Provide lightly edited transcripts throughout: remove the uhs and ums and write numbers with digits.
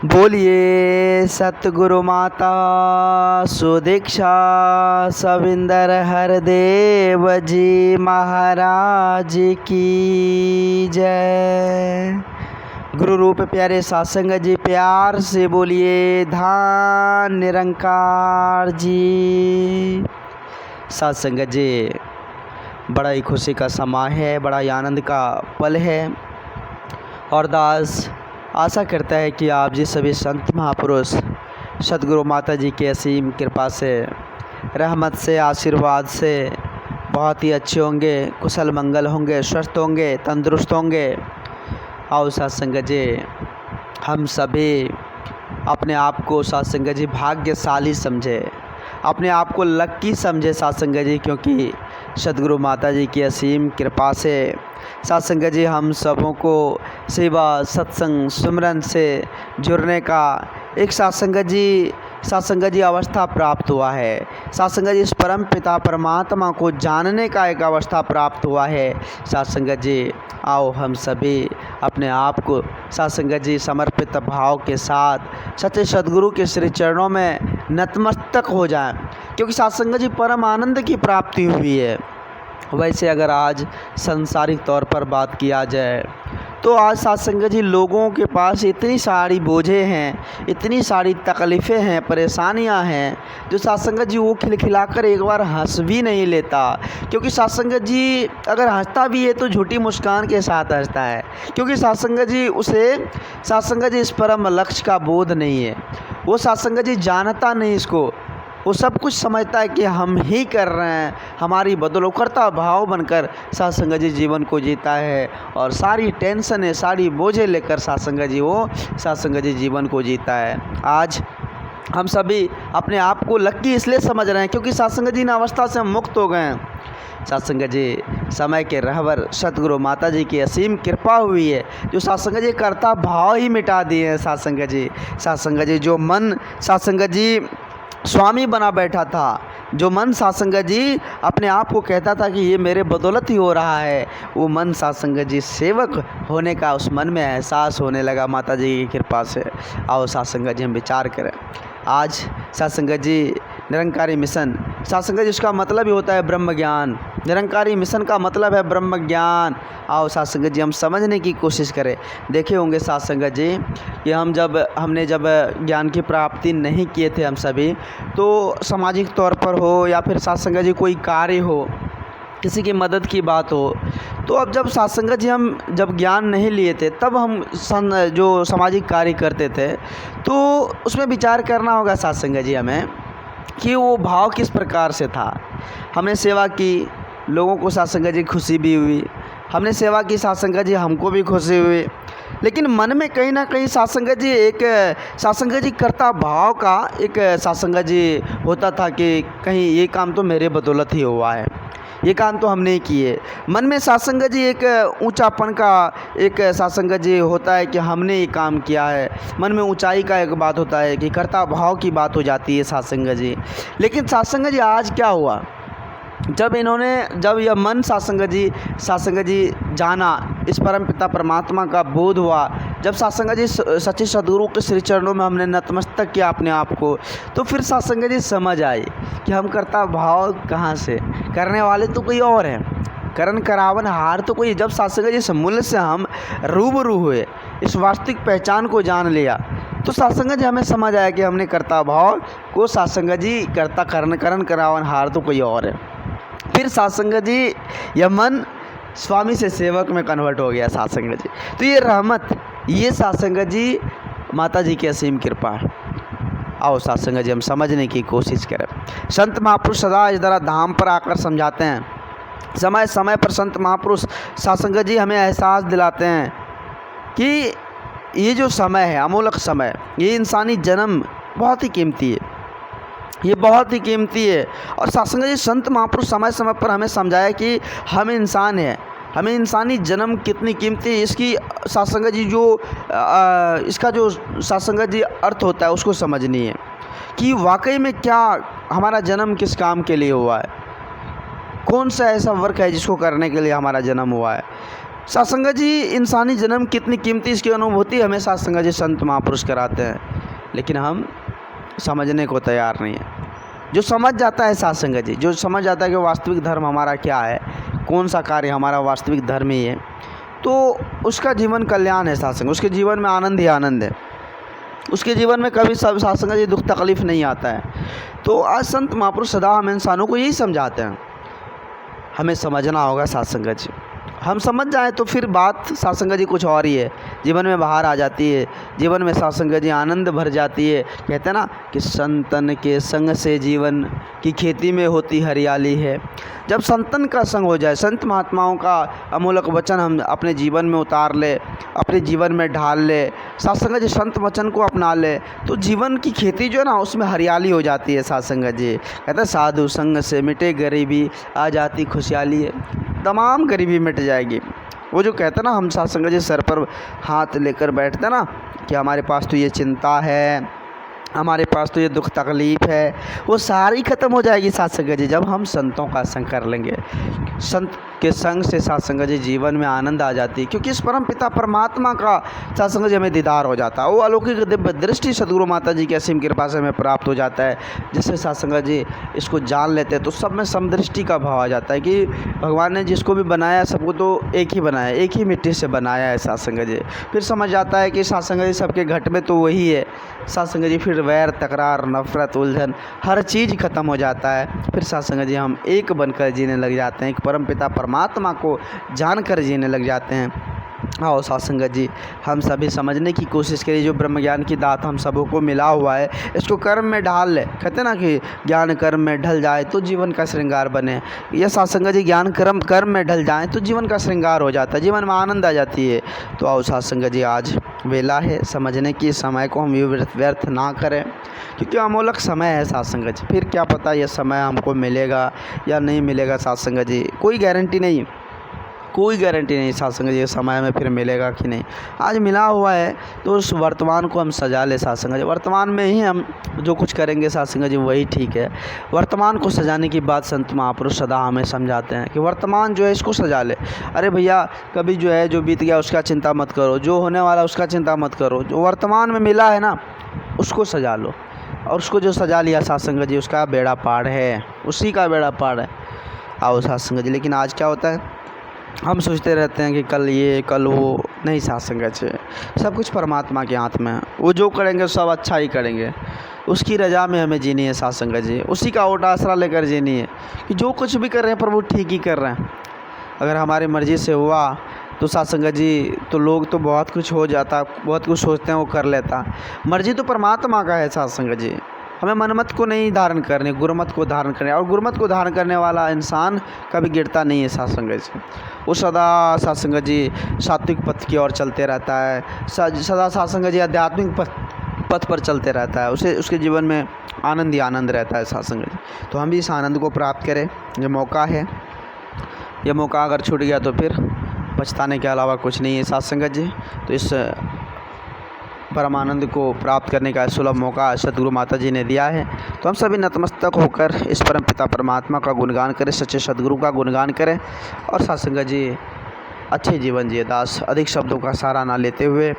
बोलिए सतगुरु माता सुदीक्षा सविंदर हरदेव जी महाराज की जय। गुरु रूप प्यारे सत्संग जी, प्यार से बोलिए धान निरंकार जी। सत्संग जी, बड़ा ही खुशी का समय है, बड़ा ही आनंद का पल है और दास आशा करता है कि आप जी सभी संत महापुरुष सतगुरु माता जी की असीम कृपा से, रहमत से, आशीर्वाद से बहुत ही अच्छे होंगे, कुशल मंगल होंगे, स्वस्थ होंगे, तंदुरुस्त होंगे। आओ सत्संग जी, हम सभी अपने आप को सत्संग जी भाग्यशाली समझे, अपने आप को लक्की समझे सत्संग जी, क्योंकि सतगुरु माता जी की असीम कृपा से सत्संग जी हम सबों को सेवा सत्संग सुमरन से जुड़ने का एक सत्संग जी अवस्था प्राप्त हुआ है। सत्संग जी इस परम पिता परमात्मा को जानने का एक अवस्था प्राप्त हुआ है। सत्संग जी, आओ हम सभी अपने आप को सत्संग जी समर्पित भाव के साथ सच्चे सद्गुरु के श्री चरणों में नतमस्तक हो जाएं, क्योंकि सत्संग जी परम आनंद की प्राप्ति हुई है। वैसे अगर आज संसारिक तौर पर बात किया जाए तो आज सत्संग जी लोगों के पास इतनी सारी बोझें हैं, इतनी सारी तकलीफ़ें हैं, परेशानियां हैं, जो सत्संग जी वो खिलखिलाकर एक बार हंस भी नहीं लेता। क्योंकि सत्संग जी अगर हंसता भी है तो झूठी मुस्कान के साथ हंसता है, क्योंकि सत्संग जी इस परम लक्ष्य का बोध नहीं है। वो सत्संग जी जानता नहीं इसको, वो सब कुछ समझता है कि हम ही कर रहे हैं, हमारी बदौलता भाव बनकर सत्संग जी जीवन को जीता है और सारी टेंशन सारी बोझें लेकर सत्संग जी जीवन को जीता है। आज हम सभी अपने आप को लक्की इसलिए समझ रहे हैं क्योंकि सत्संग जी इन अवस्था से हम मुक्त हो गए हैं। सत्संग जी समय के रहबर सतगुरु माता जी की असीम कृपा हुई है, जो सत्संग जी करता भाव ही मिटा दिए हैं। सत्संग जी जो मन सत्संग जी स्वामी बना बैठा था, जो मन सत्संग जी अपने आप को कहता था कि ये मेरे बदौलत ही हो रहा है, वो मन सत्संग जी सेवक होने का उस मन में एहसास होने लगा माता जी की कृपा से। आओ सत्संग जी हम विचार करें। आज सत्संग जी निरंकारी मिशन, सत्संग जी उसका मतलब ही होता है ब्रह्म ज्ञान। निरंकारी मिशन का मतलब है ब्रह्म ज्ञान। आओ सत्संग जी हम समझने की कोशिश करें। देखे होंगे सत्संग जी कि हमने जब ज्ञान की प्राप्ति नहीं किए थे हम सभी, तो सामाजिक तौर पर हो या फिर सत्संग जी कोई कार्य हो, किसी की मदद की बात हो, तो अब जब सत्संग जी हम जब ज्ञान नहीं लिए थे तब हम जो सामाजिक कार्य करते थे तो उसमें विचार करना होगा सत्संग जी हमें कि वो भाव किस प्रकार से था। हमने सेवा की, लोगों को सत्संग जी खुशी भी हुई, हमने सेवा की सत्संग जी हमको भी खुशी हुई, लेकिन मन में कहीं ना कहीं सत्संग जी करता भाव का एक सत्संग जी होता था कि कहीं ये काम तो मेरे बदौलत ही हुआ है, ये काम तो हम नहीं किए। मन में सत्संग जी एक ऊंचापन का एक सत्संग जी होता है कि हमने ये काम किया है। मन में ऊंचाई का एक बात होता है कि कर्ता भाव की बात हो जाती है सत्संग जी। लेकिन सत्संग जी आज क्या हुआ, जब यह मन सत्संग जी जाना, इस परम पिता परमात्मा का बोध हुआ, जब सत्संग जी सच्चे सद्गुरु के श्री चरणों में हमने नतमस्तक किया अपने आप को, तो फिर सत्संग जी समझ आई कि हम करता भाव कहाँ से, करने वाले तो कोई और हैं, करण करावन हार तो कोई। जब सत्संग जी से मूल्य से हम रूबरू हुए, इस वास्तविक पहचान को जान लिया, तो सत्संग जी हमें समझ आया कि हमने करता भाव को सत्संग जी करता करण करावन हार तो कोई और है। फिर सत्संग जी यह मन स्वामी से सेवक में कन्वर्ट हो गया सत्संग जी। तो ये रहमत, ये सत्संग जी माता जी की असीम कृपा है। आओ सत्संग जी हम समझने की कोशिश करें। संत महापुरुष सदा इस तरह धाम पर आकर समझाते हैं। समय समय पर संत महापुरुष सत्संग जी हमें एहसास दिलाते हैं कि ये जो समय है, अमूलक समय, ये इंसानी जन्म बहुत ही कीमती है, ये बहुत ही कीमती है। और सत्संग जी संत महापुरुष समय समय पर हमें समझाया कि हम इंसान हैं, हमें इंसानी जन्म कितनी कीमती है, इसकी सत्संग जी इसका जो सत्संग जी अर्थ होता है उसको समझनी है कि वाकई में क्या हमारा जन्म किस काम के लिए हुआ है, कौन सा ऐसा वर्क है जिसको करने के लिए हमारा जन्म हुआ है। सत्संग जी इंसानी जन्म कितनी कीमती, इसकी अनुभूति हमें सत्संग जी संत महापुरुष कराते हैं, लेकिन हम समझने को तैयार नहीं है। जो समझ जाता है सत्संग जी, जो समझ जाता है कि वास्तविक धर्म हमारा क्या है, कौन सा कार्य हमारा वास्तविक धर्म ही है, तो उसका जीवन कल्याण है सत्संग, उसके जीवन में आनंद ही आनंद है, उसके जीवन में कभी सब सत्संग जी दुख तकलीफ़ नहीं आता है। तो आज संत महापुरुष सदा हम इंसानों को यही समझाते हैं, हमें समझना होगा सत्संग जी। हम समझ जाएं तो फिर बात सत्संग जी कुछ और ही है, जीवन में बाहर आ जाती है, जीवन में सत्संग जी आनंद भर जाती है। कहते हैं ना कि संतन के संग से जीवन की खेती में होती हरियाली है। जब संतन का संग हो जाए, संत महात्माओं का अमूलक वचन हम अपने जीवन में उतार ले, अपने जीवन में ढाल ले, सत्संग जी संत वचन को अपना ले, तो जीवन की खेती जो है ना उसमें हरियाली हो जाती है सत्संग जी। कहते हैं साधु संग से मिटे गरीबी, आ जाती खुशहाली है, तमाम गरीबी मिट जाएगी। वो जो कहते हैं ना, हम सत्संग जी सर पर हाथ लेकर बैठते हैं ना कि हमारे पास तो ये चिंता है, हमारे पास तो ये दुख तकलीफ़ है, वो सारी ख़त्म हो जाएगी सत्संग जी जब हम संतों का संग कर लेंगे। संत के संग से सत्संग जी जीवन में आनंद आ जाती है, क्योंकि इस परम पिता परमात्मा का सत्संग जी हमें दीदार हो जाता है। वो अलौकिक दिव्य दृष्टि सदगुरु माता जी की असीम कृपा से हमें प्राप्त हो जाता है। जिससे सत्संग जी इसको जान लेते हैं तो सब में समदृष्टि का भाव आ जाता है कि भगवान ने जिसको भी बनाया सबको तो एक ही बनाया, एक ही मिट्टी से बनाया है सत्संग जी। फिर समझ आता है कि सत्संग जी सबके घट में तो वही है सत्संग जी। फिर वैर तकरार नफ़रत उलझन हर चीज़ ख़त्म हो जाता है। फिर सत्संग जी हम एक बनकर जीने लग जाते हैं, एक परमपिता परमात्मा को जानकर जीने लग जाते हैं। आओ सत्संग जी हम सभी समझने की कोशिश करिए, जो ब्रह्म ज्ञान की दात हम सबों को मिला हुआ है इसको कर्म में ढाल ले। कहते ना कि ज्ञान कर्म में ढल जाए तो जीवन का श्रृंगार बने। यह सत्संग जी ज्ञान कर्म में ढल जाए तो जीवन का श्रृंगार हो जाता है, जीवन में आनंद आ जाती है। तो आओ सत्संग जी आज वेला है समझने की, समय को हम व्यर्थ ना करें, क्योंकि अमोलक समय है सत्संग जी। फिर क्या पता यह समय हमको मिलेगा या नहीं मिलेगा सत्संग जी, कोई गारंटी नहीं, कोई गारंटी नहीं सत्संग जी समय में फिर मिलेगा कि नहीं। आज मिला हुआ है तो उस वर्तमान को हम सजा ले सत्संग जी, वर्तमान में ही हम जो कुछ करेंगे सत्संग जी वही ठीक है। वर्तमान को सजाने की बात संत महापुरुष सदा हमें समझाते हैं कि वर्तमान जो है इसको सजा ले। अरे भैया कभी जो है जो बीत गया उसका चिंता मत करो, जो होने वाला उसका चिंता मत करो, जो वर्तमान में मिला है ना उसको सजा लो। और उसको जो सजा लिया सत्संग जी उसका बेड़ा पार है, उसी का बेड़ा पार है। आओ सत्संग जी। लेकिन आज क्या होता है, हम सोचते रहते हैं कि कल ये कल वो, नहीं सत्संग जी सब कुछ परमात्मा के हाथ में है। वो जो करेंगे सब अच्छा ही करेंगे, उसकी रजा में हमें जीनी है सत्संग जी, उसी का ओट आसरा लेकर जीनी है कि जो कुछ भी कर रहे हैं प्रभु ठीक ही कर रहे हैं। अगर हमारी मर्ज़ी से हुआ तो सत्संग जी तो लोग तो बहुत कुछ हो जाता, बहुत कुछ सोचते हैं वो कर लेता। मर्ज़ी तो परमात्मा का है सत्संग जी, हमें मनमत को नहीं धारण करने, गुरमत को धारण करने। और गुरमत को धारण करने वाला इंसान कभी गिरता नहीं है सत्संग जी। वो सदा सत्संग जी सात्विक पथ की ओर चलते रहता है, सदा सत्संग जी आध्यात्मिक पथ पर चलते रहता है, उसे उसके जीवन में आनंद ही आनंद रहता है सत्संग जी। तो हम भी इस आनंद को प्राप्त करें, ये मौका है। ये मौका अगर छूट गया तो फिर पछताने के अलावा कुछ नहीं है सत्संग जी। तो इस परमानंद को प्राप्त करने का सुलभ मौका सतगुरु माता जी ने दिया है। तो हम सभी नतमस्तक होकर इस परम पिता परमात्मा का गुणगान करें, सच्चे सतगुरु का गुणगान करें और सत्संग जी अच्छे जीवन जिए। दास अधिक शब्दों का सहारा ना लेते हुए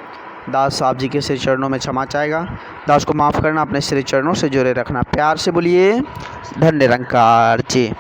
दास आप जी के श्री चरणों में क्षमा चाहेगा। दास को माफ़ करना, अपने श्री चरणों से जुड़े रखना। प्यार से बोलिए धन्य निरंकार जी।